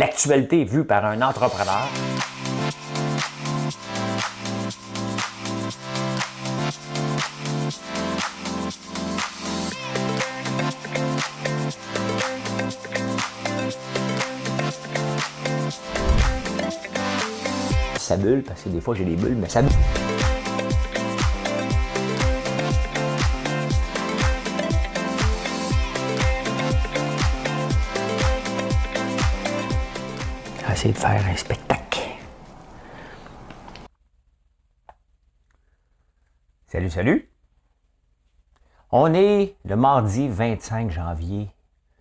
l'actualité vue par un entrepreneur. Ça bulle, parce que des fois j'ai des bulles, mais ça bulle. Essayer de faire un spectacle. Salut, salut. On est le mardi 25 janvier.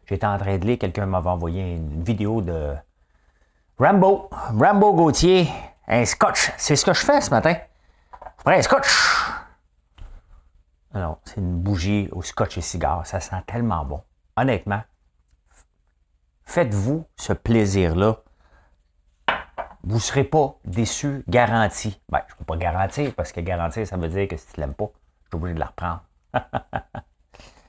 J'étais en train de lire, quelqu'un m'avait envoyé une vidéo de Rambo Gauthier, un scotch. C'est ce que je fais ce matin. Je prends un scotch. Alors, c'est une bougie au scotch et cigare. Ça sent tellement bon. Honnêtement, faites-vous ce plaisir-là. Vous ne serez pas déçu, garanti. Ben, je ne peux pas garantir, parce que garantir, ça veut dire que si tu ne l'aimes pas, je suis obligé de la reprendre.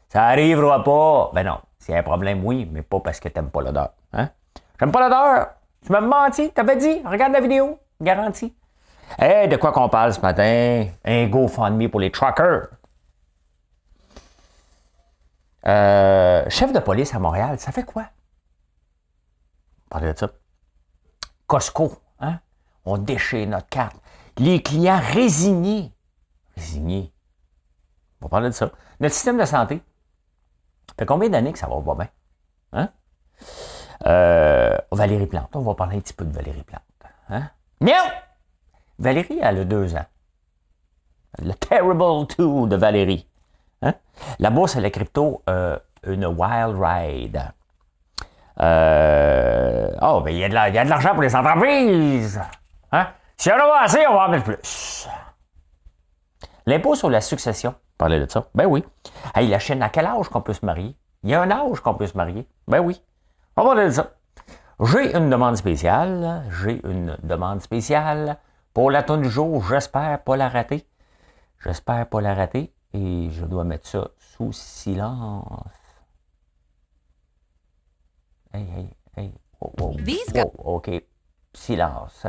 Ça n'arrivera pas. Ben non, s'il y a un problème, oui, mais pas parce que tu n'aimes pas l'odeur. Hein? J'aime pas l'odeur. Tu m'as menti, t'avais dit, regarde la vidéo, garanti. Hey, de quoi qu'on parle ce matin? Un GoFundMe pour les truckers. Chef de police à Montréal, ça fait quoi? Parlez de ça. Costco, hein? On déchire notre carte. Les clients résignés. Résignés. On va parler de ça. Notre système de santé. Ça fait combien d'années que ça va pas bien? Hein? Valérie Plante. On va parler un petit peu de Valérie Plante. Hein? Non! Valérie, elle a 2 ans. Le Terrible 2 de Valérie. Hein? La bourse et la crypto, une wild ride. Ben il y a de l'argent pour les entreprises. Hein? Si on en a assez, on va en mettre plus. L'impôt sur la succession. Parlez de ça. Ben oui. Hey, la Chine, à quel âge qu'on peut se marier? Il y a un âge qu'on peut se marier. Ben oui. On va parler de ça. J'ai une demande spéciale. Pour la toune du jour, j'espère pas la rater. Et je dois mettre ça sous silence. Hey. Wow. OK. Silence.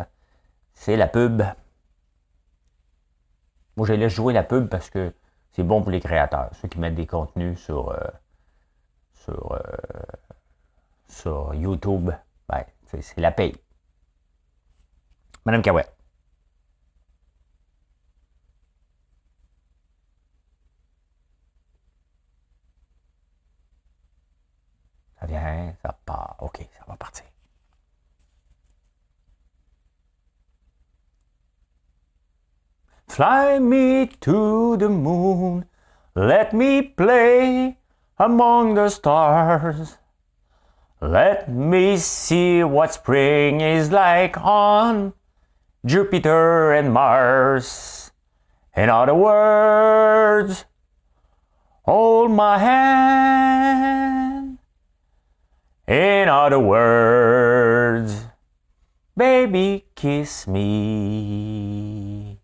C'est la pub. Moi, je laisse jouer la pub parce que c'est bon pour les créateurs. Ceux qui mettent des contenus sur YouTube, ben, c'est la paye. Madame Cahouette. Ça vient, ça part. OK, ça va partir. Fly me to the moon, let me play among the stars. Let me see what spring is like on Jupiter and Mars. In other words, hold my hand. In other words, baby, kiss me.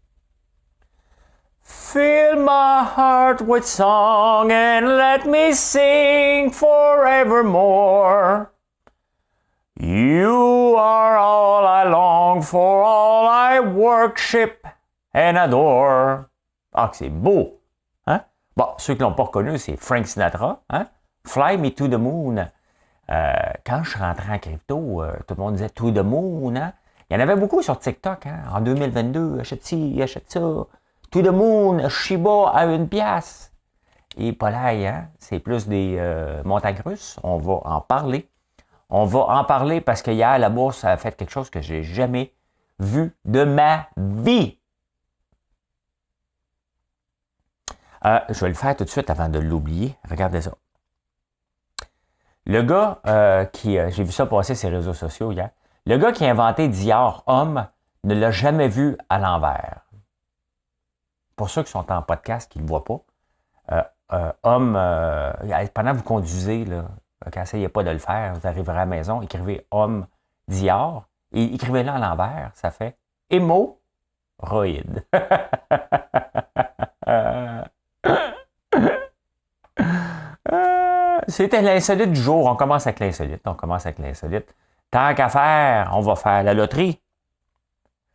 Fill my heart with song and let me sing forevermore. You are all I long for, all I worship and adore. Ah, c'est beau! Hein? Bon, ceux qui ne l'ont pas reconnu, c'est Frank Sinatra. Hein? Fly me to the moon. Quand je suis rentré en crypto, tout le monde disait to the moon. Hein? Il y en avait beaucoup sur TikTok. Hein? En 2022, achète ci, achète ça. To the moon, Shiba à 1 piastre. Et pas là, hein? C'est plus des montagnes russes. On va en parler. Parce que hier, la bourse a fait quelque chose que j'ai jamais vu de ma vie. Je vais le faire tout de suite avant de l'oublier. Regardez ça. Le gars j'ai vu ça passer sur les réseaux sociaux hier. Le gars qui a inventé Dior homme ne l'a jamais vu à l'envers. Pour ceux qui sont en podcast, qui ne le voient pas, homme, pendant que vous conduisez, là, quand essayez pas de le faire, vous arriverez à la maison, écrivez homme Dior et écrivez-le à l'envers, ça fait hémorroïde. C'était l'insolite du jour. On commence avec l'insolite. Tant qu'à faire, on va faire la loterie.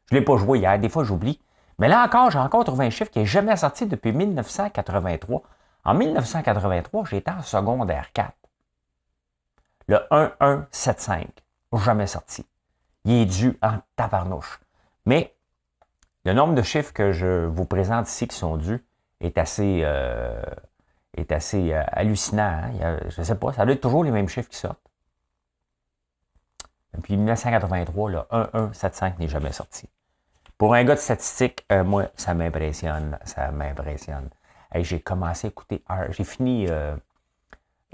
Je ne l'ai pas joué hier, des fois j'oublie. Mais là encore, j'ai encore trouvé un chiffre qui n'est jamais sorti depuis 1983. En 1983, j'étais en secondaire 4. Le 1175, jamais sorti. Il est dû en tabarnouche. Mais le nombre de chiffres que je vous présente ici qui sont dus est assez hallucinant. Hein? Je ne sais pas, ça doit être toujours les mêmes chiffres qui sortent. Depuis 1983, le 1175 n'est jamais sorti. Pour un gars de statistique, moi, ça m'impressionne. Ça m'impressionne. Hey, j'ai commencé à écouter. J'ai fini.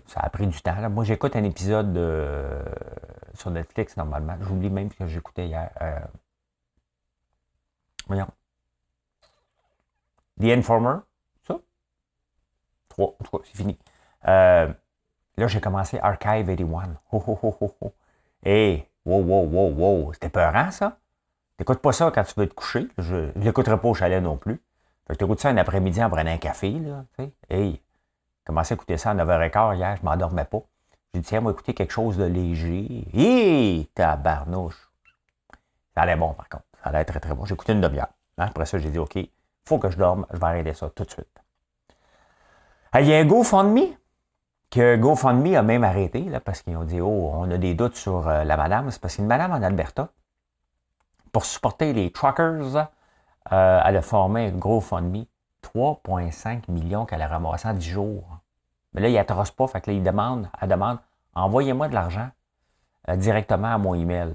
Ça a pris du temps. Là. Moi, j'écoute un épisode sur Netflix normalement. J'oublie même ce que j'écoutais hier. Voyons. The Informer. Ça? 3. En tout cas, c'est fini. Là, j'ai commencé Archive 81. Ho, ho, ho, ho, ho. Hey, wow. C'était peurant, ça? T'écoutes pas ça quand tu veux te coucher. Je ne l'écouterai pas au chalet non plus. Fait que t'écoutes ça un après-midi en prenant un café, là. T'sais. Hey, j'ai commencé à écouter ça à 9h15 hier, je m'endormais pas. J'ai dit, tiens, moi, écouter quelque chose de léger. Hé, tabarnouche. Ça allait bon, par contre. Ça allait très, très bon. J'ai écouté une demi-heure. Hein? Après ça, j'ai dit, OK, il faut que je dorme. Je vais arrêter ça tout de suite. Il y a un GoFundMe que GoFundMe a même arrêté, là, parce qu'ils ont dit, oh, on a des doutes sur la madame. C'est parce qu'une madame en Alberta, pour supporter les truckers, elle a formé un GoFundMe. 3,5 millions qu'elle a ramassé en 10 jours. Mais là, il n'attrosse pas, fait que là, elle demande, envoyez-moi de l'argent directement à mon email.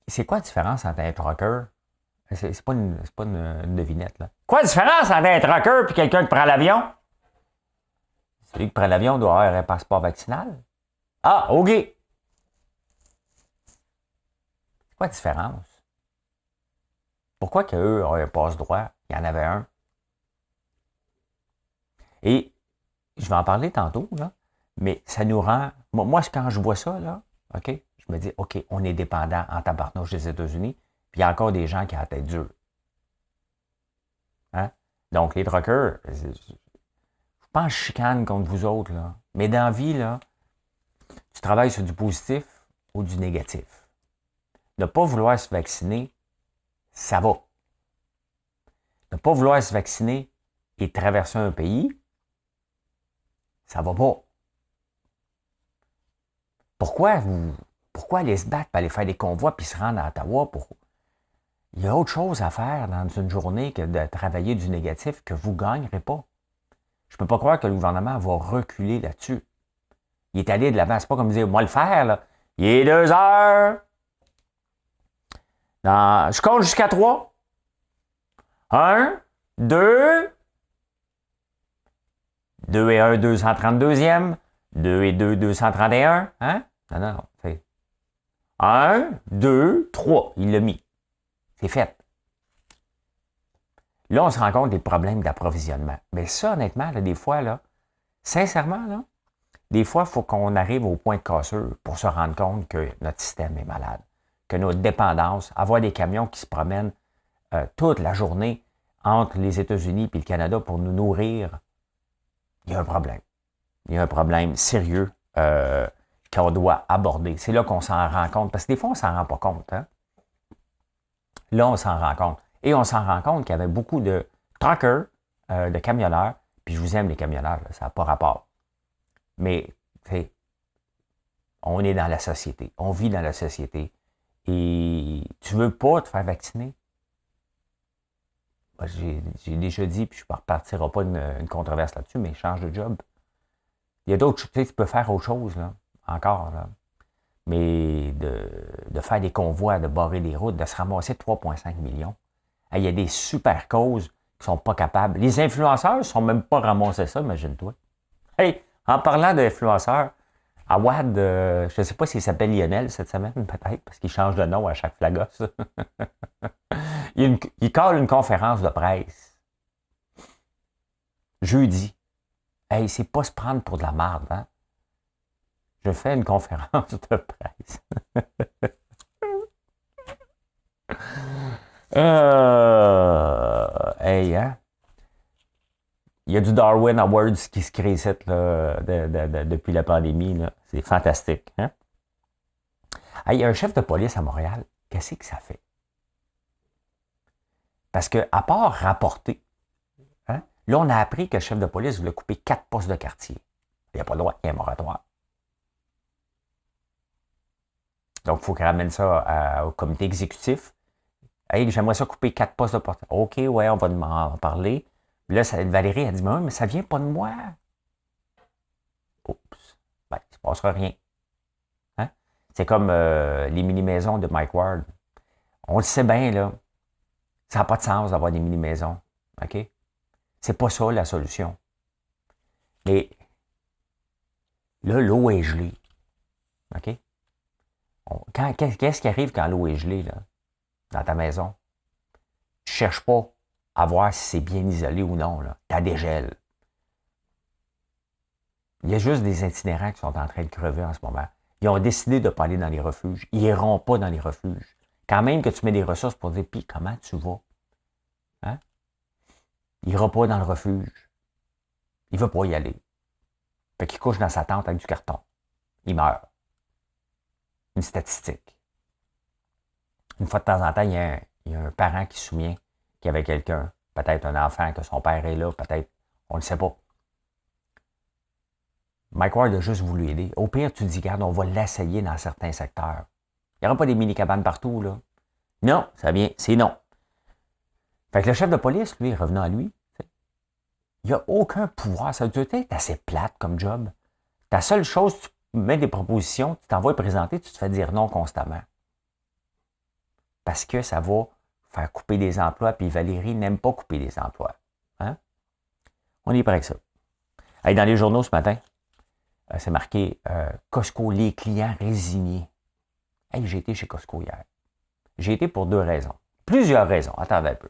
C'est quoi la différence entre un trucker? C'est pas une devinette, là. Quoi la différence entre un trucker et quelqu'un qui prend l'avion? Celui qui prend l'avion doit avoir un passeport vaccinal. Ah, OK. C'est quoi la différence? Pourquoi qu'eux ont un passe-droit? Il y en avait un. Et je vais en parler tantôt, là, mais ça nous rend... Moi, quand je vois ça, là, OK, je me dis, OK, on est dépendant en tabarnouche des États-Unis, puis il y a encore des gens qui ont la tête dure. Hein? Donc, les truckers, je pense que je chicane contre vous autres, là. Mais dans la vie, là, tu travailles sur du positif ou du négatif. Ne pas vouloir se vacciner, ça va. Ne pas vouloir se vacciner et traverser un pays, ça va pas. Pourquoi aller se battre pour aller faire des convois puis se rendre à Ottawa? Il y a autre chose à faire dans une journée que de travailler du négatif que vous ne gagnerez pas. Je ne peux pas croire que le gouvernement va reculer là-dessus. Il est allé de l'avant. C'est pas comme dire, moi le faire, là. Il est 2 heures. Je compte jusqu'à 3. 1, 2. 2 et 1, 232e. 2 et 2, 231. Hein? Non. C'est 1, 2, 3. Il l'a mis. C'est fait. Là, on se rend compte des problèmes d'approvisionnement. Mais ça, honnêtement, là, des fois, là, sincèrement, là, des fois, il faut qu'on arrive au point de cassure pour se rendre compte que notre système est malade, que notre dépendance, avoir des camions qui se promènent toute la journée entre les États-Unis et le Canada pour nous nourrir, il y a un problème. Il y a un problème sérieux qu'on doit aborder. C'est là qu'on s'en rend compte, parce que des fois, on ne s'en rend pas compte. Hein? Là, on s'en rend compte. Et on s'en rend compte qu'il y avait beaucoup de truckers, de camionneurs, puis je vous aime les camionneurs, là, ça n'a pas rapport. Mais, on est dans la société, on vit dans la société, et tu veux pas te faire vacciner? Ben, j'ai déjà dit, puis je ne repartirai pas une controverse là-dessus, mais change de job. Il y a d'autres, tu peux faire autre chose, là, encore, là. Mais de faire des convois, de barrer des routes, de se ramasser 3,5 millions. Il y a des super causes qui ne sont pas capables. Les influenceurs ne sont même pas ramassés ça, imagine-toi. Hey, en parlant d'influenceurs, Awad, je ne sais pas s'il s'appelle Lionel cette semaine, peut-être, parce qu'il change de nom à chaque flagos. il colle une conférence de presse. Jeudi. Hey, c'est pas se prendre pour de la merde, hein? Je fais une conférence de presse. Hey, hein? Il y a du Darwin Awards qui se crée ici, là, depuis la pandémie. Là. C'est fantastique. Hein? Il y a un chef de police à Montréal. Qu'est-ce que ça fait? Parce que, à part rapporter, hein, là, on a appris que le chef de police voulait couper 4 postes de quartier. Il n'y a pas le droit, il y a un moratoire. Donc, il faut qu'il ramène ça au comité exécutif. Hey, j'aimerais ça couper 4 postes de porte. OK, ouais, on va en parler. Puis là, Valérie, elle dit, mais ça vient pas de moi. Oups. Ben, il ne se passera rien. Hein? C'est comme les mini-maisons de Mike Ward. On le sait bien, là. Ça n'a pas de sens d'avoir des mini-maisons. OK? C'est pas ça la solution. Mais là, l'eau est gelée. OK? Qu'est-ce qui arrive quand l'eau est gelée, là, dans ta maison? Tu ne cherches pas à voir si c'est bien isolé ou non. Tu as des gels. Il y a juste des itinérants qui sont en train de crever en ce moment. Ils ont décidé de ne pas aller dans les refuges. Ils n'iront pas dans les refuges. Quand même que tu mets des ressources pour dire, puis comment tu vas? Hein? Il n'ira pas dans le refuge. Il ne veut pas y aller. Fait qu'il couche dans sa tente avec du carton. Il meurt. Une statistique. Une fois de temps en temps, il y a un parent qui se souvient qu'il y avait quelqu'un, peut-être un enfant, que son père est là, peut-être, on ne le sait pas. Mike Ward a juste voulu aider. Au pire, tu te dis, regarde, on va l'essayer dans certains secteurs. Il n'y aura pas des mini-cabanes partout, là. Non, ça vient, c'est non. Fait que le chef de police, lui, revenant à lui, il n'y a aucun pouvoir. Ça doit être assez plate comme job. Ta seule chose, tu mets des propositions, tu t'envoies présenter, tu te fais dire non constamment. Parce que ça va faire couper des emplois, puis Valérie n'aime pas couper des emplois. Hein? On est prêt avec ça. Hey, dans les journaux ce matin, c'est marqué Costco, les clients résignés. Hey, j'ai été chez Costco hier. J'ai été pour 2 raisons. Plusieurs raisons. Attendez un peu.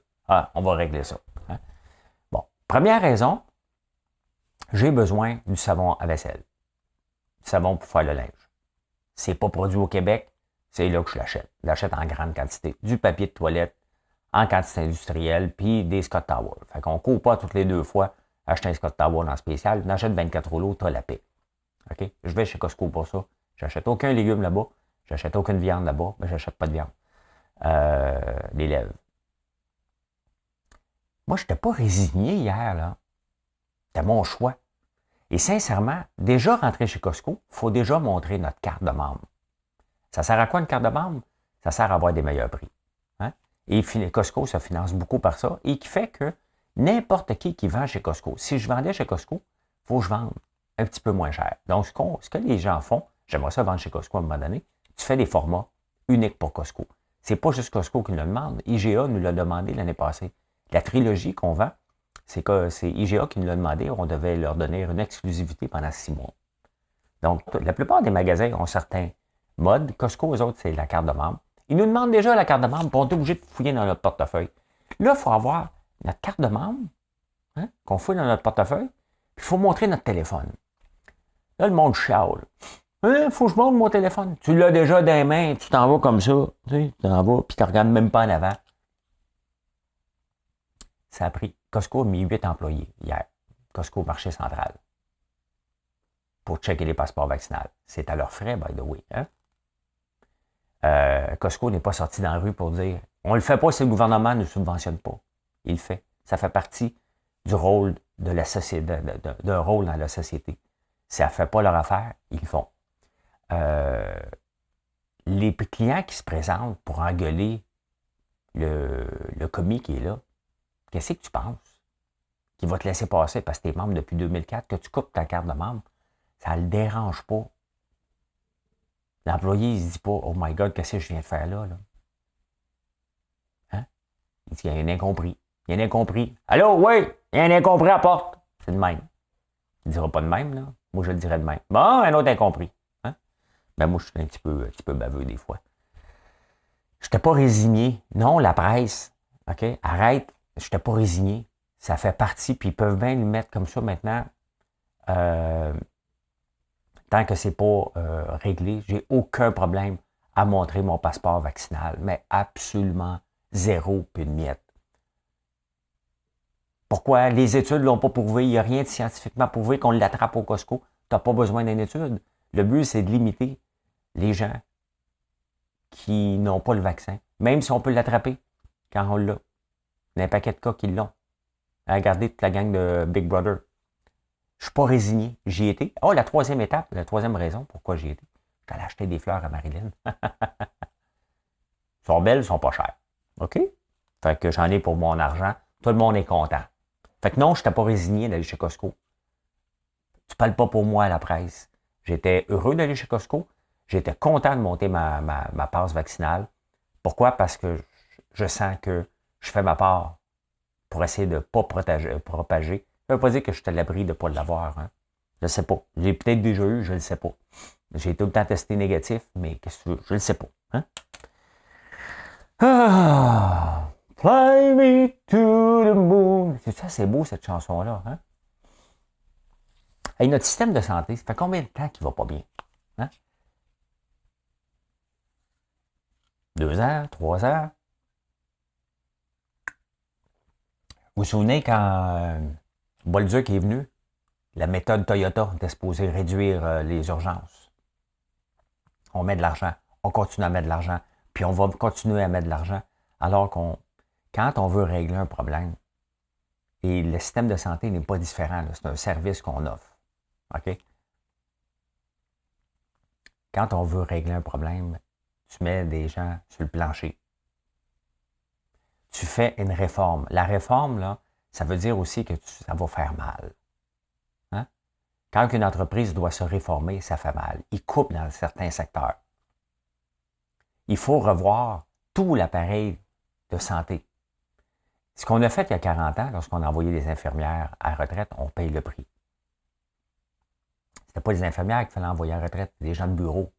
On va régler ça. Hein? Bon, première raison, j'ai besoin du savon à vaisselle. Du savon pour faire le linge. C'est pas produit au Québec, c'est là que je l'achète. Je l'achète en grande quantité. Du papier de toilette en quantité industrielle, puis des Scott Towel. Fait qu'on ne court pas toutes les 2 fois acheter un Scott Towel en spécial. On achète 24 rouleaux, tu as la paix. OK? Je vais chez Costco pour ça. J'achète aucun légume là-bas. J'achète aucune viande là-bas. Mais j'achète pas de viande. Des lèvres. Moi, je n'étais pas résigné hier, là. C'était mon choix. Et sincèrement, déjà rentrer chez Costco, il faut déjà montrer notre carte de membre. Ça sert à quoi une carte de membre? Ça sert à avoir des meilleurs prix. Hein? Et Costco se finance beaucoup par ça et qui fait que n'importe qui vend chez Costco, si je vendais chez Costco, il faut que je vende un petit peu moins cher. Donc, ce que les gens font, j'aimerais ça vendre chez Costco à un moment donné, tu fais des formats uniques pour Costco. C'est pas juste Costco qui nous le demande. IGA nous l'a demandé l'année passée. La trilogie qu'on vend, c'est IGA qui nous l'a demandé. On devait leur donner une exclusivité pendant 6 mois. Donc, la plupart des magasins ont certains modes. Costco, eux autres, c'est la carte de membre. Ils nous demandent déjà la carte de membre, puis on est obligé de fouiller dans notre portefeuille. Là, il faut avoir notre carte de membre, hein, qu'on fouille dans notre portefeuille, puis il faut montrer notre téléphone. Là, le monde chiale. Il faut que je montre mon téléphone. Tu l'as déjà dans les mains, tu t'en vas comme ça. Tu t'en vas, puis tu ne regardes même pas en avant. Ça a pris. Costco a mis 8 employés hier. Costco Marché Central. Pour checker les passeports vaccinaux. C'est à leurs frais, by the way. Hein? Costco n'est pas sorti dans la rue pour dire on ne le fait pas si le gouvernement ne subventionne pas. Il le fait. Ça fait partie du rôle de la société, d'un rôle dans la société. Si ça ne fait pas leur affaire, ils le font. Les clients qui se présentent pour engueuler le commis qui est là, qu'est-ce que tu penses? Qu'il va te laisser passer parce que tu es membre depuis 2004, que tu coupes ta carte de membre, ça ne le dérange pas. L'employé, il ne se dit pas, oh my God, qu'est-ce que je viens de faire là? Hein? Il dit, il y a un incompris. Il y a un incompris. Allô, oui, il y a un incompris à la porte. C'est de même. Il ne dira pas de même, là. Moi, je le dirais de même. Bon, un autre incompris. Hein? Ben, moi, je suis un petit peu baveux des fois. Je n'étais pas résigné. Non, la presse. OK? Arrête. Je n'étais pas résigné. Ça fait partie, puis ils peuvent bien le mettre comme ça maintenant. Tant que ce n'est pas réglé, j'ai aucun problème à montrer mon passeport vaccinal, mais absolument zéro puis une miette. Pourquoi? Les études ne l'ont pas prouvé. Il n'y a rien de scientifiquement prouvé qu'on l'attrape au Costco. Tu n'as pas besoin d'une étude. Le but, c'est de limiter les gens qui n'ont pas le vaccin. Même si on peut l'attraper quand on l'a. Il y a un paquet de cas qui l'ont. Regardez toute la gang de Big Brother. Je ne suis pas résigné. J'y étais. Oh, la troisième étape, la troisième raison pourquoi j'y étais. J'allais acheter des fleurs à Marilyn. Elles sont belles, elles sont pas chères. OK? Fait que j'en ai pour mon argent. Tout le monde est content. Fait que non, je n'étais pas résigné d'aller chez Costco. Tu parles pas pour moi à la presse. J'étais heureux d'aller chez Costco. J'étais content de monter ma passe vaccinale. Pourquoi? Parce que je sens que je fais ma part pour essayer de ne pas propager. Ça ne veut pas dire que je suis à l'abri de ne pas l'avoir. Hein. Je ne sais pas. J'ai peut-être déjà eu, je ne le sais pas. J'ai tout le temps testé négatif, mais qu'est-ce que tu veux? Je ne le sais pas. Hein? Ah, fly me to the moon. C'est ça, c'est beau cette chanson-là. Hein? Hey, notre système de santé, ça fait combien de temps qu'il ne va pas bien? Hein? 2 ans, 3 ans? Vous vous souvenez quand Bolduc est venu, la méthode Toyota était supposée réduire les urgences. On met de l'argent, on continue à mettre de l'argent, puis on va continuer à mettre de l'argent, alors quand on veut régler un problème, et le système de santé n'est pas différent, c'est un service qu'on offre. OK? Quand on veut régler un problème, tu mets des gens sur le plancher. Tu fais une réforme. La réforme, là, ça veut dire aussi que ça va faire mal. Hein? Quand une entreprise doit se réformer, ça fait mal. Il coupe dans certains secteurs. Il faut revoir tout l'appareil de santé. Ce qu'on a fait il y a 40 ans, lorsqu'on a envoyé des infirmières à la retraite, on paye le prix. C'était pas les infirmières qu'il fallait envoyer à la retraite, c'était des gens de bureau.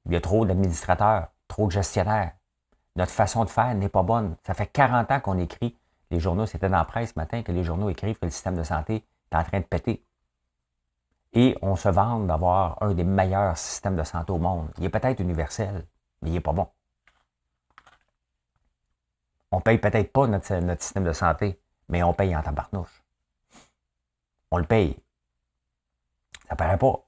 Il y a trop d'administrateurs, trop de gestionnaires. Notre façon de faire n'est pas bonne. Ça fait 40 ans qu'on écrit. Les journaux, c'était dans la presse ce matin que les journaux écrivent que le système de santé est en train de péter. Et on se vante d'avoir un des meilleurs systèmes de santé au monde. Il est peut-être universel, mais il n'est pas bon. On ne paye peut-être pas notre système de santé, mais on paye en tabarnouche. On le paye. Ça ne paraît pas.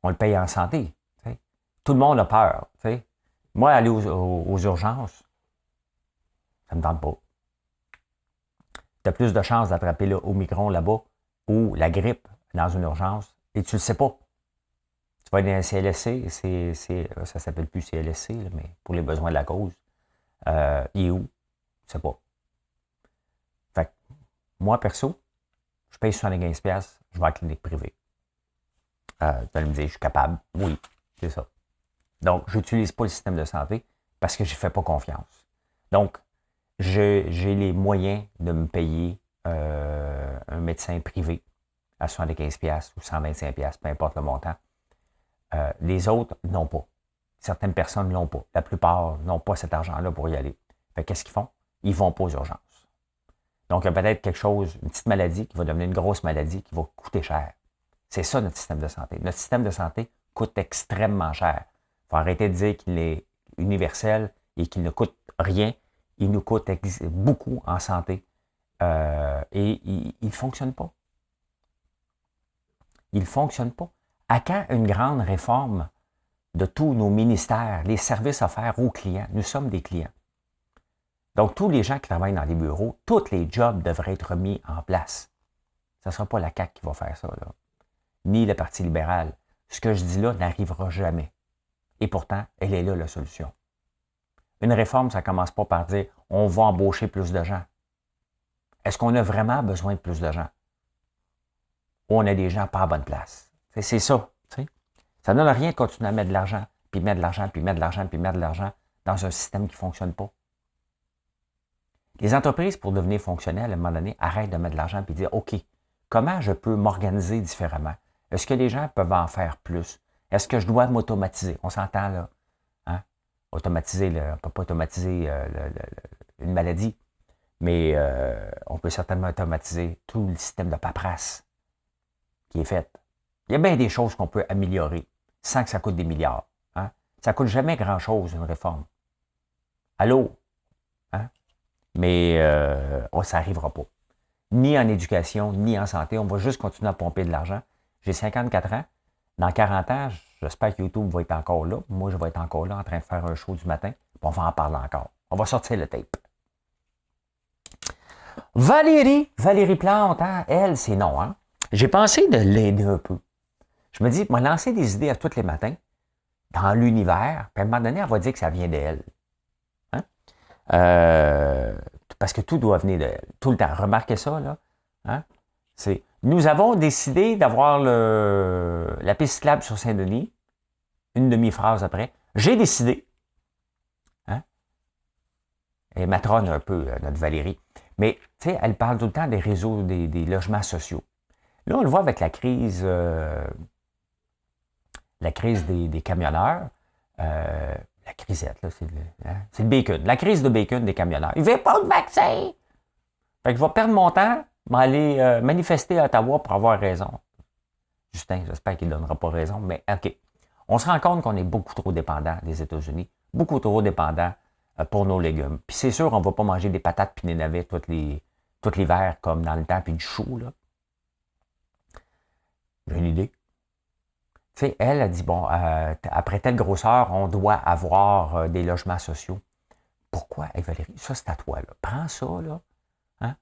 On le paye en santé. T'sais. Tout le monde a peur. T'sais. Moi, aller aux urgences, ça ne me tente pas. Tu as plus de chances d'attraper le Omicron là-bas ou la grippe dans une urgence et tu ne le sais pas. Tu vas aller dans un CLSC, ça ne s'appelle plus CLSC, là, mais pour les besoins de la cause. Il est où? Je ne sais pas. Fait que, moi, perso, je paye 75$, je vais à la clinique privée. Tu vas me dire, je suis capable. Oui, c'est ça. Donc, je n'utilise pas le système de santé parce que je ne fais pas confiance. Donc, j'ai les moyens de me payer un médecin privé à 75$ ou 125$, peu importe le montant. Les autres n'ont pas. Certaines personnes ne l'ont pas. La plupart n'ont pas cet argent-là pour y aller. Fait qu'est-ce qu'ils font? Ils ne vont pas aux urgences. Donc, il y a peut-être quelque chose, une petite maladie qui va devenir une grosse maladie qui va coûter cher. C'est ça notre système de santé. Notre système de santé coûte extrêmement cher. Il faut arrêter de dire qu'il est universel et qu'il ne coûte rien. Il nous coûte beaucoup en santé. Et il ne fonctionne pas. Il ne fonctionne pas. À quand une grande réforme de tous nos ministères, les services offerts aux clients? Nous sommes des clients. Donc, tous les gens qui travaillent dans les bureaux, tous les jobs devraient être mis en place. Ce ne sera pas la CAQ qui va faire ça, là. Ni le Parti libéral. Ce que je dis là n'arrivera jamais. Et pourtant, elle est là, la solution. Une réforme, ça ne commence pas par dire « on va embaucher plus de gens ». Est-ce qu'on a vraiment besoin de plus de gens? Ou on a des gens pas à bonne place? C'est ça. T'sais. Ça ne donne rien de continuer à mettre de l'argent, puis mettre de l'argent, puis mettre de l'argent, puis mettre de l'argent dans un système qui ne fonctionne pas. Les entreprises, pour devenir fonctionnelles, à un moment donné, arrêtent de mettre de l'argent et dire « OK, comment je peux m'organiser différemment? Est-ce que les gens peuvent en faire plus? Est-ce que je dois m'automatiser? » On s'entend là. Hein? Automatiser, on ne peut pas automatiser une maladie, mais on peut certainement automatiser tout le système de paperasse qui est fait. Il y a bien des choses qu'on peut améliorer sans que ça coûte des milliards. Hein? Ça ne coûte jamais grand-chose, une réforme. Allô? Hein? Mais ça n'arrivera pas. Ni en éducation, ni en santé. On va juste continuer à pomper de l'argent. J'ai 54 ans. Dans 40 ans, j'espère que YouTube va être encore là. Moi, je vais être encore là en train de faire un show du matin. On va en parler encore. On va sortir le tape. Valérie Plante, hein? Elle, c'est non. Hein? J'ai pensé de l'aider un peu. Je me dis, moi, lancer des idées à tous les matins dans l'univers, puis à un moment donné, elle va dire que ça vient d'elle. Hein? Parce que tout doit venir d'elle. Tout le temps. Remarquez ça, là. Hein? Nous avons décidé d'avoir la piste cyclable sur Saint-Denis. Une demi-phrase après. J'ai décidé. Hein? Et matrone un peu, notre Valérie. Mais, tu sais, elle parle tout le temps des réseaux, des logements sociaux. Là, on le voit avec la crise des camionneurs. La crisette, là, c'est le bacon. La crise de bacon des camionneurs. Ils ne veulent pas de vaccin! Fait que je vais perdre mon temps, m'aller manifester à Ottawa pour avoir raison. Justin, j'espère qu'il ne donnera pas raison, mais OK. On se rend compte qu'on est beaucoup trop dépendant des États-Unis, beaucoup trop dépendant pour nos légumes. Puis c'est sûr, on ne va pas manger des patates puis des navets tout l'hiver comme dans le temps, puis du chou, là. J'ai une idée. Tu sais, elle a dit, bon, après telle grosseur, on doit avoir des logements sociaux. Pourquoi? Hey, Valérie, ça, c'est à toi, là. Prends ça, là. Hein?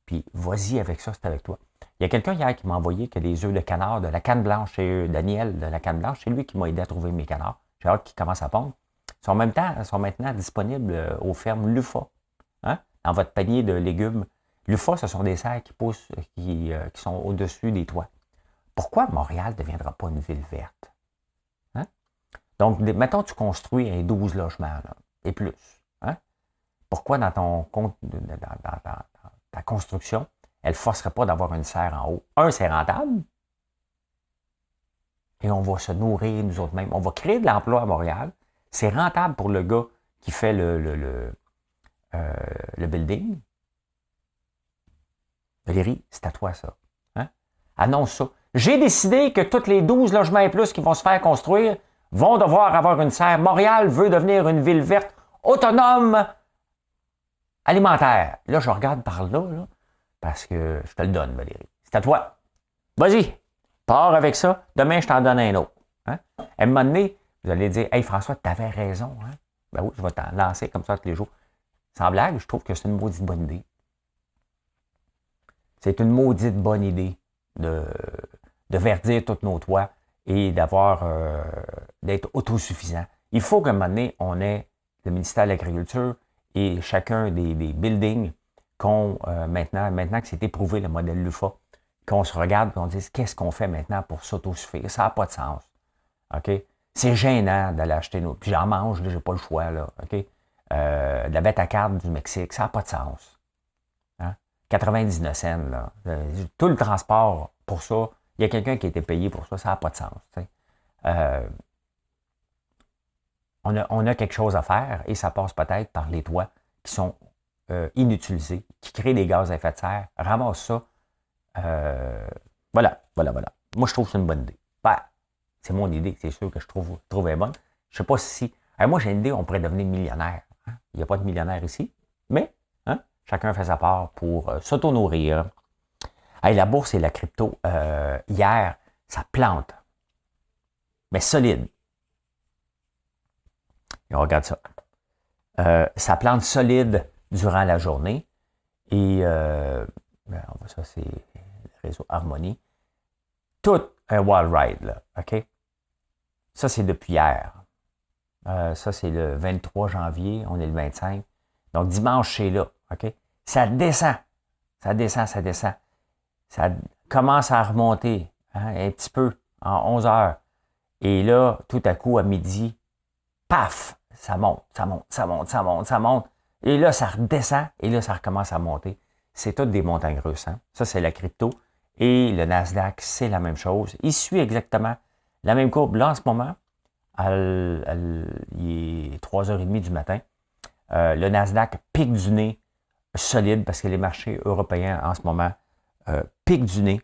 Puis, vas-y avec ça, c'est avec toi. Il y a quelqu'un hier qui m'a envoyé que des œufs de canard de la canne blanche chez Daniel de la canne blanche. C'est lui qui m'a aidé à trouver mes canards. J'ai hâte qu'ils commencent à pondre. Ils sont maintenant disponibles aux fermes Lufa. Hein? Dans votre panier de légumes. Lufa, ce sont des serres qui poussent, qui sont au-dessus des toits. Pourquoi Montréal ne deviendra pas une ville verte? Hein? Donc, mettons, tu construis un 12 logements, là, et plus. Hein? Pourquoi dans ta construction, elle ne forcerait pas d'avoir une serre en haut? Un, c'est rentable. Et on va se nourrir nous autres mêmes. On va créer de l'emploi à Montréal. C'est rentable pour le gars qui fait le building. Valérie, c'est à toi, ça. Hein? Annonce ça. J'ai décidé que tous les 12 logements et plus qui vont se faire construire vont devoir avoir une serre. Montréal veut devenir une ville verte, autonome, alimentaire. Là, je regarde par là, parce que je te le donne, Valérie. C'est à toi. Vas-y, pars avec ça. Demain, je t'en donne un autre. Hein? À un moment donné, vous allez dire, « Hey, François, tu avais raison. Hein? » Ben oui, je vais t'en lancer comme ça tous les jours. Sans blague, je trouve que c'est une maudite bonne idée. C'est une maudite bonne idée de verdir tous nos toits et d'être autosuffisant. Il faut qu'à un moment donné, on ait le ministère de l'Agriculture et chacun des buildings maintenant que c'est éprouvé le modèle LUFA, qu'on se regarde et qu'on dise qu'est-ce qu'on fait maintenant pour s'autosuffire. Ça n'a pas de sens. OK? C'est gênant d'aller acheter nos. Puis j'en mange, j'ai pas le choix, là. OK? De la bête à carne du Mexique, ça n'a pas de sens. Hein? 99 cents, là. Tout le transport pour ça, il y a quelqu'un qui a été payé pour ça n'a pas de sens. On a quelque chose à faire et ça passe peut-être par les toits qui sont inutilisés, qui créent des gaz à effet de serre. Ramasse ça. Voilà. Moi, je trouve que c'est une bonne idée. Ben, c'est mon idée, c'est sûr que je trouve bonne. Je ne sais pas si. Moi, j'ai une idée, on pourrait devenir millionnaire. Hein? Il n'y a pas de millionnaire ici, mais hein, chacun fait sa part pour s'auto-nourrir. Hey, la bourse et la crypto, hier, ça plante. Mais solide. Et on regarde ça. Ça plante solide durant la journée. Et ça, c'est le réseau Harmonie. Tout un wild ride, là. OK? Ça, c'est depuis hier. Ça, c'est le 23 janvier. On est le 25. Donc, dimanche, c'est là. OK? Ça descend. Ça commence à remonter un petit peu en 11 heures. Et là, tout à coup, à midi, paf, ça monte. Et là, ça redescend et là, ça recommence à monter. C'est toutes des montagnes russes. Hein? Ça, c'est la crypto. Et le Nasdaq, c'est la même chose. Il suit exactement la même courbe. Là, en ce moment, il est 3h30 du matin. Le Nasdaq pique du nez solide parce que les marchés européens, en ce moment, piquent du nez.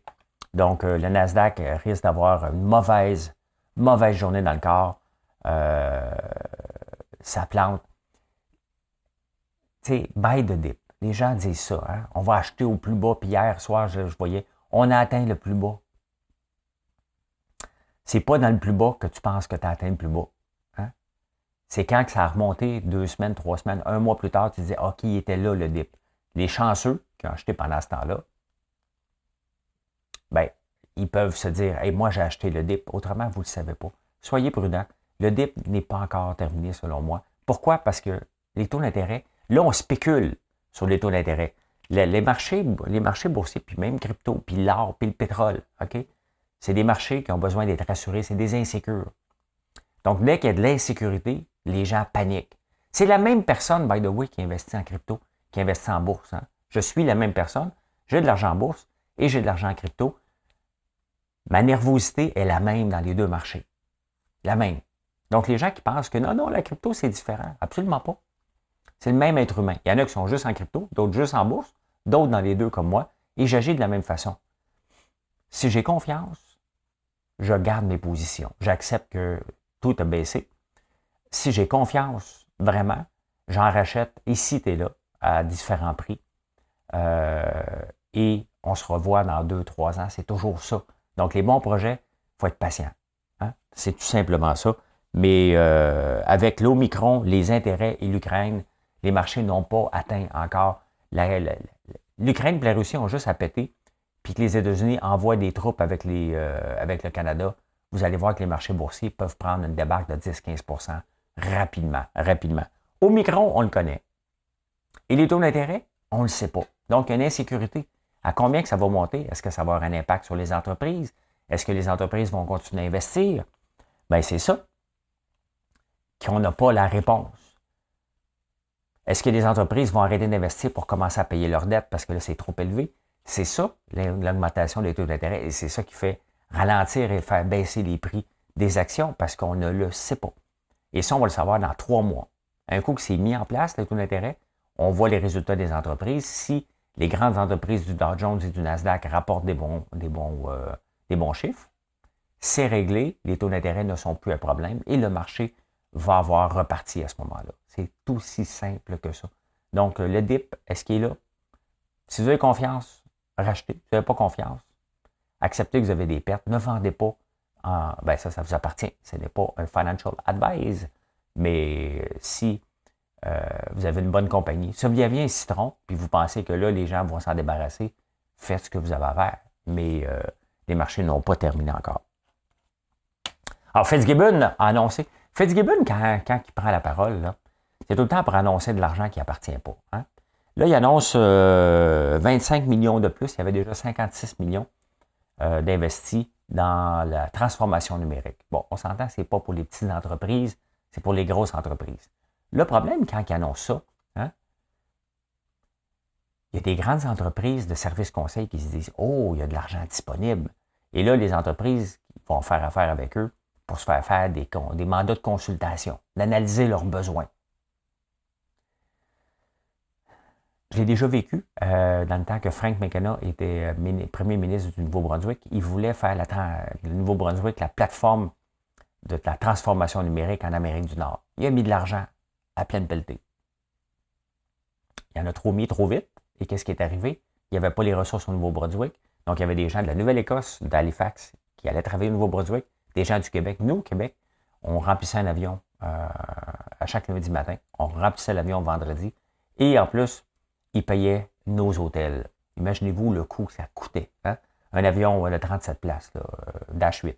Donc, le Nasdaq risque d'avoir une mauvaise journée dans le corps. Ça plante. tu sais, buy the dip. Les gens disent ça, hein? On va acheter au plus bas, puis hier soir, je voyais, on a atteint le plus bas. C'est pas dans le plus bas que tu penses que tu as atteint le plus bas. Hein? C'est quand que ça a remonté 2 semaines, 3 semaines, 1 mois plus tard, tu disais, OK, il était là le dip. Les chanceux qui ont acheté pendant ce temps-là, ben, ils peuvent se dire, hey, moi j'ai acheté le dip, autrement, vous ne le savez pas. Soyez prudents. Le dip n'est pas encore terminé selon moi. Pourquoi? Parce que les taux d'intérêt, là, on spécule sur les taux d'intérêt. Les marchés boursiers, puis même crypto, puis l'or, puis le pétrole, OK? C'est des marchés qui ont besoin d'être rassurés, c'est des insécures. Donc, dès qu'il y a de l'insécurité, les gens paniquent. C'est la même personne, by the way, qui investit en crypto, qui investit en bourse. Hein? Je suis la même personne, j'ai de l'argent en bourse et j'ai de l'argent en crypto. Ma nervosité est la même dans les deux marchés. La même. Donc, les gens qui pensent que non, la crypto, c'est différent. Absolument pas. C'est le même être humain. Il y en a qui sont juste en crypto, d'autres juste en bourse, d'autres dans les deux comme moi, et j'agis de la même façon. Si j'ai confiance, je garde mes positions. J'accepte que tout a baissé. Si j'ai confiance, vraiment, j'en rachète ici et là, à différents prix. Et on se revoit dans 2-3 ans. C'est toujours ça. Donc, les bons projets, il faut être patient. Hein? C'est tout simplement ça. Mais avec l'Omicron, les intérêts et l'Ukraine, les marchés n'ont pas atteint encore. L'Ukraine et la Russie ont juste à péter, puis que les États-Unis envoient des troupes avec le Canada. Vous allez voir que les marchés boursiers peuvent prendre une débarque de 10-15% rapidement. Omicron, on le connaît. Et les taux d'intérêt, on ne le sait pas. Donc, il y a une insécurité. À combien que ça va monter? Est-ce que ça va avoir un impact sur les entreprises? Est-ce que les entreprises vont continuer à investir? Bien, c'est ça qu'on n'a pas la réponse. Est-ce que les entreprises vont arrêter d'investir pour commencer à payer leurs dettes parce que là, c'est trop élevé? C'est ça, l'augmentation des taux d'intérêt, et c'est ça qui fait ralentir et faire baisser les prix des actions parce qu'on ne le sait pas. Et ça, on va le savoir dans 3 mois. Un coup que c'est mis en place, les taux d'intérêt, on voit les résultats des entreprises. Si les grandes entreprises du Dow Jones et du Nasdaq rapportent des bons chiffres, c'est réglé, les taux d'intérêt ne sont plus un problème et le marché va avoir reparti à ce moment-là. C'est aussi simple que ça. Donc, le dip, est-ce qu'il est là? Si vous avez confiance, rachetez. Si vous n'avez pas confiance, acceptez que vous avez des pertes. Ne vendez pas. Ça vous appartient. Ce n'est pas un financial advice. Mais si vous avez une bonne compagnie, si vous aviez un citron, puis vous pensez que là, les gens vont s'en débarrasser, faites ce que vous avez à faire. Mais les marchés n'ont pas terminé encore. Alors, Fitzgibbon a annoncé. Fitzgibbon, quand il prend la parole, là, c'est tout le temps pour annoncer de l'argent qui n'appartient pas. Hein? Là, il annonce 25 millions de plus. Il y avait déjà 56 millions d'investis dans la transformation numérique. Bon, on s'entend, ce n'est pas pour les petites entreprises, c'est pour les grosses entreprises. Le problème, quand il annonce ça, hein, il y a des grandes entreprises de services conseils qui se disent « Oh, il y a de l'argent disponible. » Et là, les entreprises vont faire affaire avec eux pour se faire des mandats de consultation, d'analyser leurs besoins. Je l'ai déjà vécu dans le temps que Frank McKenna était premier ministre du Nouveau-Brunswick. Il voulait faire le Nouveau-Brunswick la plateforme de la transformation numérique en Amérique du Nord. Il a mis de l'argent à pleine pelletée. Il en a trop mis trop vite. Et qu'est-ce qui est arrivé? Il n'y avait pas les ressources au Nouveau-Brunswick. Donc, il y avait des gens de la Nouvelle-Écosse, d'Halifax, qui allaient travailler au Nouveau-Brunswick. Des gens du Québec. Nous, au Québec, on remplissait un avion à chaque lundi matin. On remplissait l'avion vendredi. Et en plus, ils payaient nos hôtels. Imaginez-vous le coût que ça coûtait. Hein? Un avion de 37 places, Dash 8.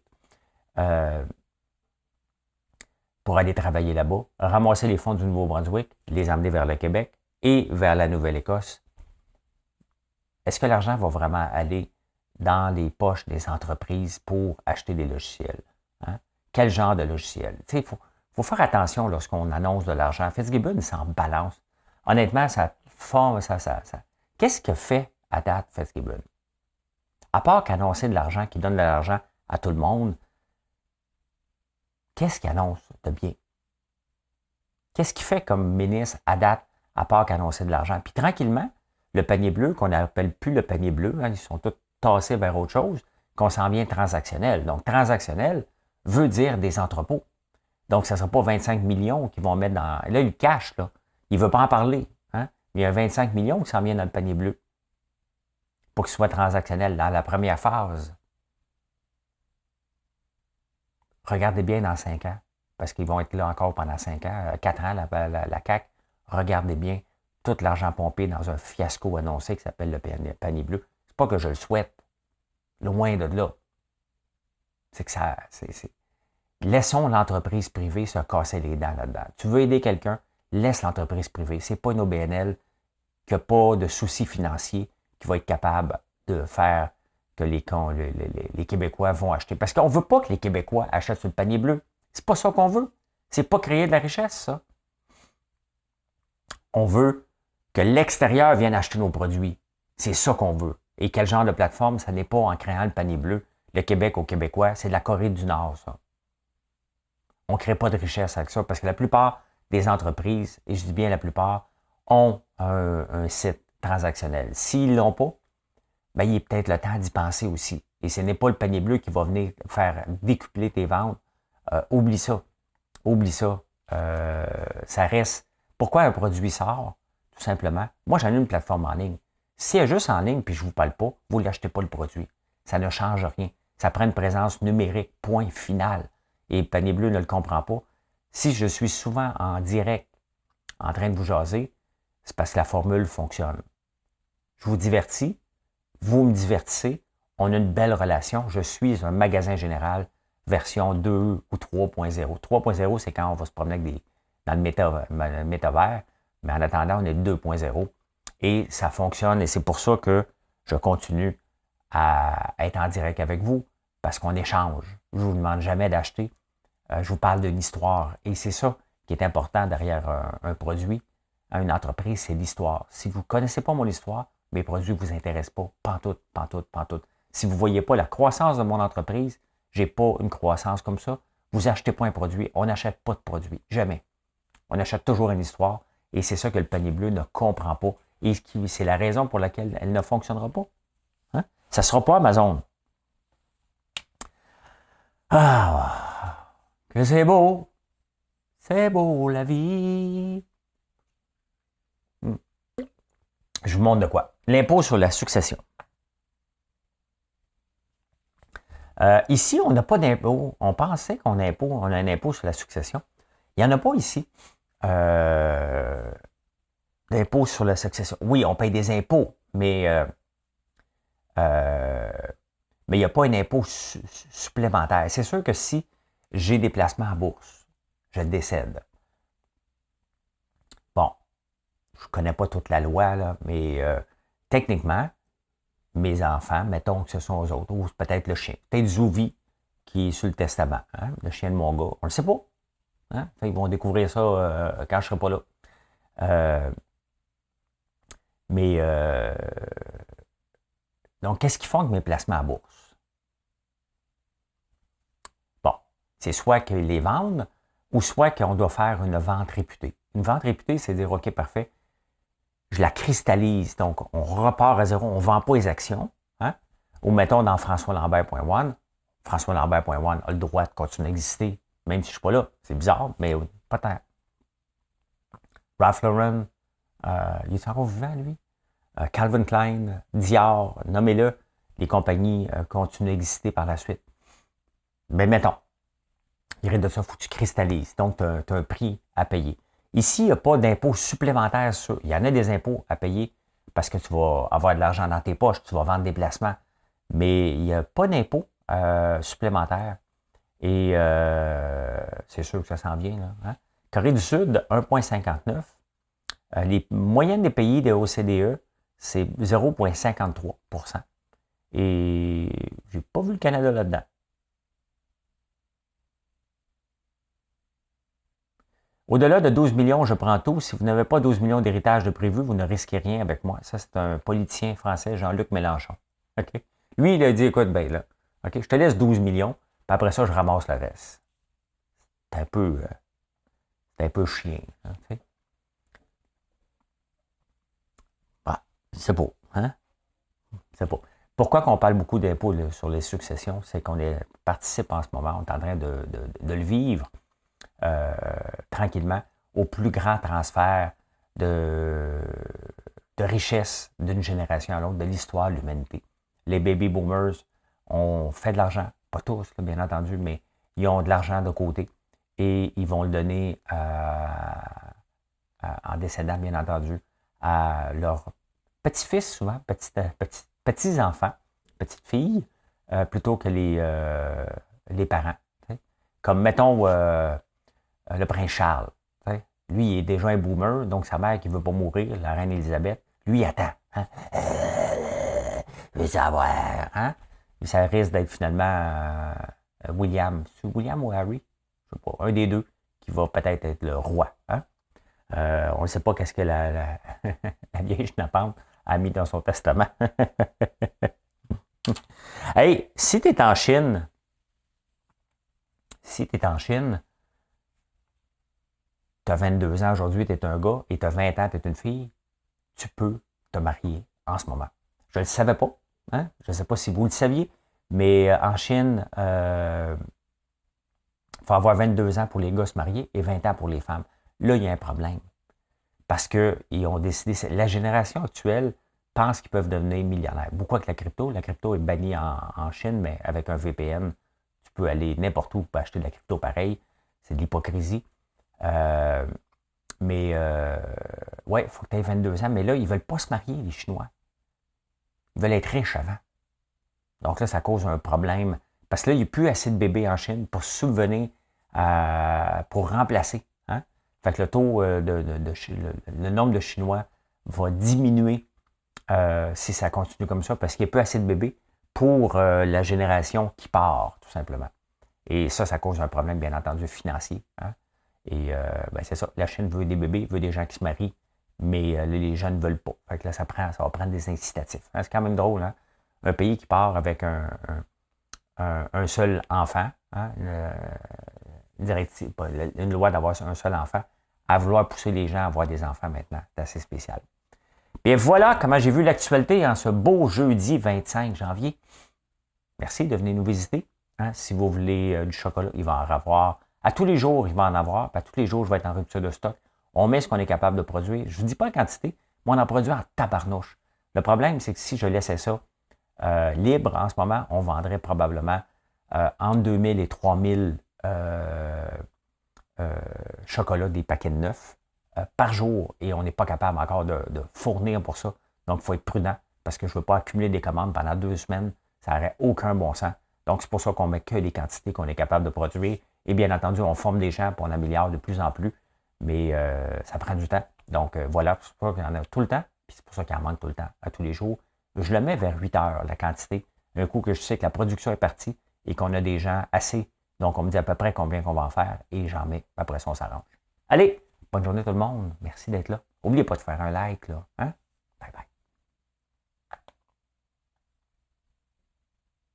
Pour aller travailler là-bas, ramasser les fonds du Nouveau-Brunswick, les emmener vers le Québec et vers la Nouvelle-Écosse. Est-ce que l'argent va vraiment aller dans les poches des entreprises pour acheter des logiciels? Hein? Quel genre de logiciel? Il faut faire attention lorsqu'on annonce de l'argent. Fitzgibbon s'en balance. Honnêtement, ça. Qu'est-ce que fait à date Fitzgibbon? À part qu'annoncer de l'argent, qui donne de l'argent à tout le monde, qu'est-ce qu'il annonce de bien? Qu'est-ce qu'il fait comme ministre à date, à part qu'annoncer de l'argent? Puis tranquillement, le panier bleu, qu'on n'appelle plus le panier bleu, hein, ils sont tous tassés vers autre chose, qu'on s'en vient transactionnel. Donc, transactionnel veut dire des entrepôts. Donc, ça ne sera pas 25 millions qu'ils vont mettre dans... Là, il cache, là. Il ne veut pas en parler. Hein? mais il y a 25 millions qui s'en viennent dans le panier bleu pour qu'il soit transactionnel dans la première phase. Regardez bien dans 5 ans, parce qu'ils vont être là encore pendant 5 ans, 4 ans, la CAQ. Regardez bien tout l'argent pompé dans un fiasco annoncé qui s'appelle le panier bleu. C'est pas que je le souhaite. Loin de là. C'est que ça... Laissons l'entreprise privée se casser les dents là-dedans. Tu veux aider quelqu'un, laisse l'entreprise privée. C'est pas une OBNL qui n'a pas de soucis financiers qui va être capable de faire que les Québécois vont acheter. Parce qu'on ne veut pas que les Québécois achètent sur le panier bleu. C'est pas ça qu'on veut. C'est pas créer de la richesse, ça. On veut que l'extérieur vienne acheter nos produits. C'est ça qu'on veut. Et quel genre de plateforme? Ça n'est pas en créant le panier bleu. Le Québec aux Québécois, c'est de la Corée du Nord, ça. On ne crée pas de richesse avec ça parce que la plupart des entreprises, et je dis bien la plupart, ont un site transactionnel. S'ils ne l'ont pas, ben, il est peut-être le temps d'y penser aussi. Et ce n'est pas le panier bleu qui va venir faire décupler tes ventes. Oublie ça. Oublie ça. Ça reste. Pourquoi un produit sort? Tout simplement. Moi, j'en ai une plateforme en ligne. Si elle est juste en ligne puis je ne vous parle pas, vous n'achetez pas le produit. Ça ne change rien. Ça prend une présence numérique, point final. Et le panier bleu ne le comprend pas. Si je suis souvent en direct, en train de vous jaser, c'est parce que la formule fonctionne. Je vous divertis, vous me divertissez, on a une belle relation. Je suis un magasin général version 2 ou 3.0. 3.0, c'est quand on va se promener dans le métavers, mais en attendant, on est 2.0. Et ça fonctionne et c'est pour ça que je continue à être en direct avec vous, parce qu'on échange. Je ne vous demande jamais d'acheter. Je vous parle d'une histoire. Et c'est ça qui est important derrière un produit, une entreprise, c'est l'histoire. Si vous ne connaissez pas mon histoire, mes produits ne vous intéressent pas. Pantoute, pantoute, pantoute. Si vous ne voyez pas la croissance de mon entreprise, je n'ai pas une croissance comme ça, vous n'achetez pas un produit. On n'achète pas de produit. Jamais. On achète toujours une histoire. Et c'est ça que le panier bleu ne comprend pas. Et c'est la raison pour laquelle elle ne fonctionnera pas. Hein? Ça ne sera pas Amazon. Ah, que c'est beau la vie. Je vous montre de quoi. L'impôt sur la succession. Ici, on n'a pas d'impôt. On pensait qu'on a un impôt sur la succession. Il n'y en a pas ici. D'impôt sur la succession. Oui, on paye des impôts, mais il n'y a pas un impôt supplémentaire. C'est sûr que si j'ai des placements en bourse, je décède. Bon, je ne connais pas toute la loi, là, mais techniquement, mes enfants, mettons que ce sont eux autres, ou peut-être le chien, peut-être Zouvi qui est sur le testament, hein, le chien de mon gars, on ne le sait pas. Hein? Ils vont découvrir ça quand je ne serai pas là. Donc, qu'est-ce qu'ils font avec mes placements à bourse? Bon, c'est soit qu'ils les vendent ou soit qu'on doit faire une vente réputée. Une vente réputée, c'est dire, OK, parfait, je la cristallise. Donc, on repart à zéro, on ne vend pas les actions. Hein? Ou mettons dans françoislambert.one. Françoislambert.one a le droit de continuer à exister, même si je ne suis pas là. C'est bizarre, mais pas tant. Ralph Lauren, il est encore vivant, lui? Calvin Klein, Dior, nommez-le, les compagnies continuent à exister par la suite. Mais mettons, il reste de ça, il faut que tu cristallises. Donc, tu as un prix à payer. Ici, il n'y a pas d'impôt supplémentaire sur. Il y en a des impôts à payer parce que tu vas avoir de l'argent dans tes poches, tu vas vendre des placements. Mais il n'y a pas d'impôt supplémentaire. Et c'est sûr que ça s'en vient. Là, hein? Corée du Sud, 1,59. Les moyennes des pays de OCDE, c'est 0,53 %. Et j'ai pas vu le Canada là-dedans. Au-delà de 12 millions, je prends tout. Si vous n'avez pas 12 millions d'héritage de prévu, vous ne risquez rien avec moi. Ça, c'est un politicien français, Jean-Luc Mélenchon. OK? Lui, il a dit, écoute, ben là, OK, je te laisse 12 millions, puis après ça, je ramasse le reste. C'est un peu chien. Hein, tu sais? Bah, c'est beau, hein? C'est beau. Pourquoi qu'on parle beaucoup d'impôts sur les successions? C'est qu'on participe en ce moment, on est en train de le vivre tranquillement au plus grand transfert de richesse d'une génération à l'autre, de l'histoire de l'humanité. Les baby boomers ont fait de l'argent, pas tous, là, bien entendu, mais ils ont de l'argent de côté et ils vont le donner en décédant, bien entendu, à leurs petits-fils, souvent, petits-enfants, petites-filles, plutôt que les parents. T'sais. Comme, mettons, le prince Charles. T'sais. Lui, il est déjà un boomer, donc sa mère qui ne veut pas mourir, la reine Élisabeth, lui, il attend. Hein? Je veux savoir. Hein? Et ça risque d'être finalement William. C'est William ou Harry? Je ne sais pas. Un des deux qui va peut-être être le roi. Hein? On ne sait pas qu'est-ce que la vieille Schnappante a mis dans son testament. Hey, si tu es en Chine, tu as 22 ans aujourd'hui, tu es un gars, et tu as 20 ans, tu es une fille, tu peux te marier en ce moment. Je ne le savais pas. Hein? Je ne sais pas si vous le saviez, mais en Chine, il faut avoir 22 ans pour les gars se marier et 20 ans pour les femmes. Là, il y a un problème. Parce qu'ils ont décidé, la génération actuelle pense qu'ils peuvent devenir millionnaires. Beaucoup avec la crypto est bannie en Chine, mais avec un VPN, tu peux aller n'importe où pour acheter de la crypto pareil. C'est de l'hypocrisie. Ouais, il faut que tu aies 22 ans, mais là, ils ne veulent pas se marier, les Chinois. Ils veulent être riches avant. Donc là, ça cause un problème. Parce que là, il n'y a plus assez de bébés en Chine pour subvenir, pour remplacer. Hein? Fait que le taux, le nombre de Chinois va diminuer si ça continue comme ça, parce qu'il n'y a plus assez de bébés pour la génération qui part, tout simplement. Et ça cause un problème, bien entendu, financier. Hein? Et c'est ça. La Chine veut des bébés, veut des gens qui se marient, mais les gens ne veulent pas. Fait que là, ça va prendre des incitatifs. Hein? C'est quand même drôle, hein? Un pays qui part avec un seul enfant, hein? Une loi d'avoir un seul enfant, à vouloir pousser les gens à avoir des enfants maintenant. C'est assez spécial. Bien voilà comment j'ai vu l'actualité en ce beau jeudi 25 janvier. Merci de venir nous visiter. Hein? Si vous voulez du chocolat, il va en avoir. À tous les jours, il va en avoir. À tous les jours, je vais être en rupture de stock. On met ce qu'on est capable de produire. Je ne vous dis pas la quantité, mais on en produit en tabarnouche. Le problème, c'est que si je laissais ça libre en ce moment, on vendrait probablement entre 2000 et 3000 chocolats, des paquets de 9 par jour. Et on n'est pas capable encore de fournir pour ça. Donc, il faut être prudent parce que je ne veux pas accumuler des commandes pendant 2 semaines. Ça n'aurait aucun bon sens. Donc, c'est pour ça qu'on met que les quantités qu'on est capable de produire. Et bien entendu, on forme des gens pour on améliore de plus en plus. Mais ça prend du temps. Donc, voilà, c'est pour ça qu'il y en a tout le temps. Puis c'est pour ça qu'il en manque tout le temps, à tous les jours. Je le mets vers 8 heures, la quantité. Un coup que je sais que la production est partie et qu'on a des gens assez. Donc, on me dit à peu près combien qu'on va en faire et j'en mets. Après ça, on s'arrange. Allez, bonne journée tout le monde. Merci d'être là. N'oubliez pas de faire un like, là. Hein?